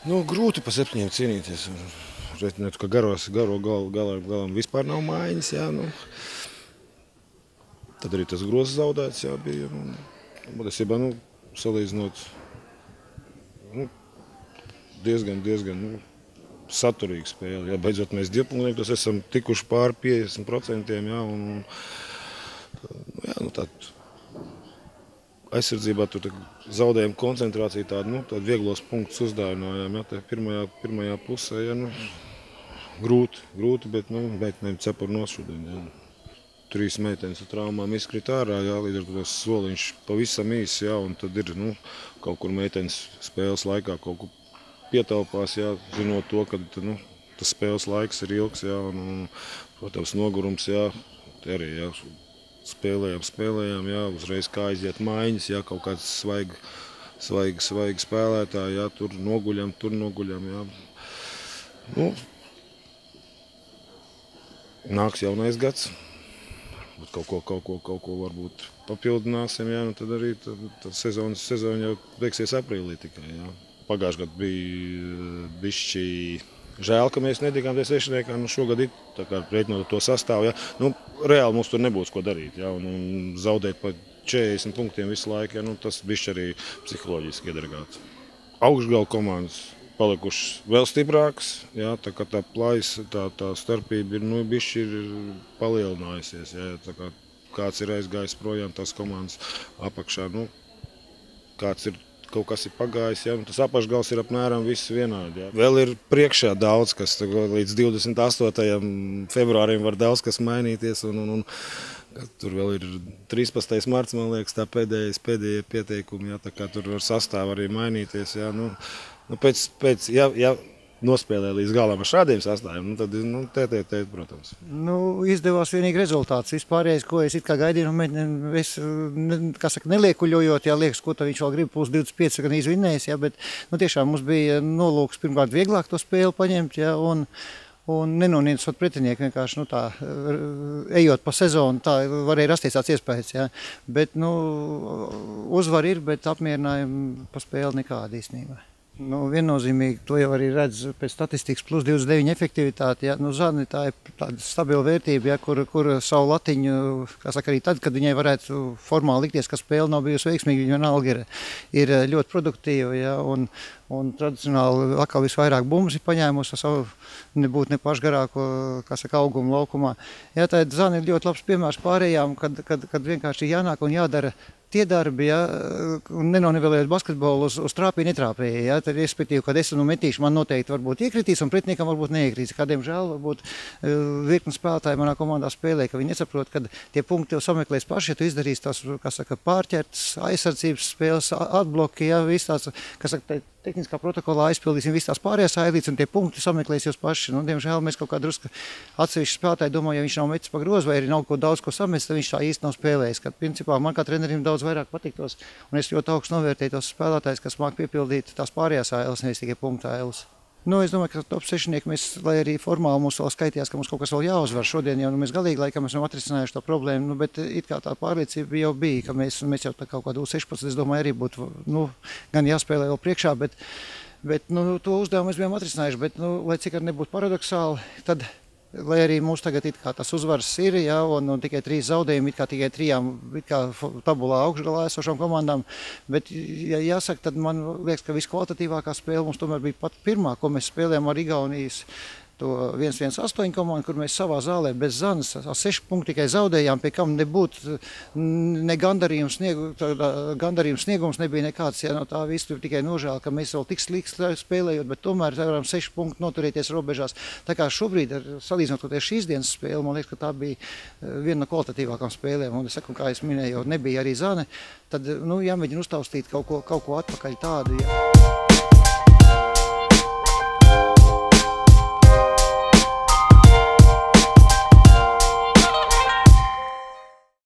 Nu, grūti pa 7 cīnīties. Reiķinot, ka garo galam vispār nav mājiņas. Jā, nu. Tad arī tas grozs zaudēts jā, bija. Patiesībā, salīdzinot, diezgan saturīga spēle. Jā, beidzot mēs dievpunktniekus esam tikuši pāri 50%. Jā, tā aizsardzībā tur zaudējām koncentrāciju, tādu vieglos punktus uzdāvinājām. Jā, pirmajā pusē jā, grūti, bet meitenēm cepuri nošudien. 3 meitenes ar traumām izkrita ārā, jā, līdz ar to tas soliņš pavisam īsi, jā, un tad ir kaut kur meitenes spēles laikā kaut kur pietaupās, jā, zinot to, ka tas spēles laiks ir ilgs, jā, un protams, nogurums, jā, te arī, jā, spēlējām, jā, uzreiz kā aiziet mājiņas, jā, kaut kāds svaigi spēlētāji, jā, tur noguļam, jā. Nāks jaunais gads. Kaut ko varbūt papildināsim, jā, tad arī sezona jau beigsies aprīlī tikai, jā. Pagājušajā gadā bija bišķi žēl, ka mēs netikām tie sešniekā, šogad ir tā kā reiķinot to sastāvu, jā. Reāli mums tur nebūs ko darīt, jā, un zaudēt pa 40 punktiem visu laiku, jā, tas bišķi arī psiholoģiski iedragāts. Augšgala komandas palikušas vēl stiprākas, jā, tā kā tā plājas, tā starpība ir, bišķi ir palielinājusies, jā, tā kā kāds ir aizgājis projām tās komandas apakšā, kaut kas ir pagājis, jā, tas apakšgals ir apmēram viss vienādi, jā. Vēl ir priekšā daudz, kas līdz 28. februārim var daudz kas mainīties, un tur vēl ir 13. marts, man liekas, tā pēdējie pieteikumi, jā, tā kā tur var sastāv arī mainīties, jā, ja nospēlē līdz galam ar šādiem sastāviem, tad tēt, protams. Izdevās vienīgi rezultāts. Vispārējais, ko es it kā gaidīju, es, neliekuļojot, jā, liekas, ko viņš vēl grib, plus 25 gan izvinējis, jā, bet, tiešām mums bija nolūks pirmkārt vieglāk to spēli paņemt, jā, un nenoniecot pretinieku vienkārši, ejot pa sezonu, tā varēja rasties tāds iespējas, jā, bet, uzvar ir, bet apmierinājumu pa spēli nekāda īstenībā. Viennozīmīgi, to jau arī redz pēc statistikas plus 29 efektivitāti, jā, Zani tā ir tāda stabila vērtība, jā, kur savu latiņu, arī tad, kad viņai varētu formāli likties, ka spēle nav bijusi veiksmīga, viņa vienalga ir ļoti produktīva, jā, un tradicionāli atkal visvairāk bumbas ir paņēmusi ar savu nebūtu ne pašgarāko, augumu laukumā. Jā, tā Zani ir ļoti labs piemērs pārējām, kad vienkārši jānāk un jādara tie darbi, ja, un nenonivelējot basketbolu uz trāpīja, netrāpīja. Ja, tad, respektīvi, kad es metīšu, man noteikti varbūt iekritīs, un pretiniekam varbūt neiekrītīs. Kādiem žēl, varbūt virkni spēlētāji manā komandā spēlē, ka viņi nesaprot, ka tie punkti jau sameklēs paši, ja tu izdarīsi tās, pārķertas, aizsardzības spēles, atbloki, ja, viss tās, tehniskā protokolā aizpildīsim visas tās pārējās ailītes, un tie punkti sameklēs jūs paši. Diemžēl mēs kaut kā drusku atsevišķi spēlētāji domāju, ja viņš nav metis pa grozu vai arī nav daudz ko samest, tad viņš tā īsti nav spēlējis. Kad, principā, man kā trenerim daudz vairāk patiktos, un es ļoti augstu novērtēju tos spēlētājus, kas māk piepildīt tās pārējās ailes, nevis tikai punktu ailes. Es domāju, ka top 6 mēs, lai arī formāli mums vēl skaitījās, ka mums kaut kas vēl jāuzvar šodien, jau mēs galīgi laikam esam atrisinājuši to problēmu, bet it kā tā pārliecība jau bija, ka mēs jau tā kaut kādu 16, es domāju, arī būtu, gan jāspēlē vēl priekšā, bet to uzdevumu mēs bijām atrisinājuši, bet, lai cik arī nebūtu paradoxāli, tad, lai arī mums tagad it kā tas uzvaras ir, jā, un tikai 3 zaudējumi, it kā tikai 3 tabulā augšgalā esošām komandām, bet, ja jāsaka, tad man liekas, ka viskvalitatīvākā spēle mums tomēr bija pat pirmā, ko mēs spēlējām ar Igaunijas to 1-1-8 komandu, kur mēs savā zālē bez Zanes ar 6 punktu tikai zaudējām, pie kam nebūtu ne gandarījums sniegums nebija nekāds, ja no tā viss tur tikai nožēl, ka mēs vēl tik slikti spēlējot, bet tomēr varam 6 punktu noturēties robežās. Tā kā šobrīd, salīdzinot šīs dienas spēli, man liekas, ka tā bija viena no kvalitatīvākām spēlēm, un es saku, kā es minēju, nebija arī Zane, tad, jāmēģina uztaustīt kaut ko atpakaļ tādu, ja.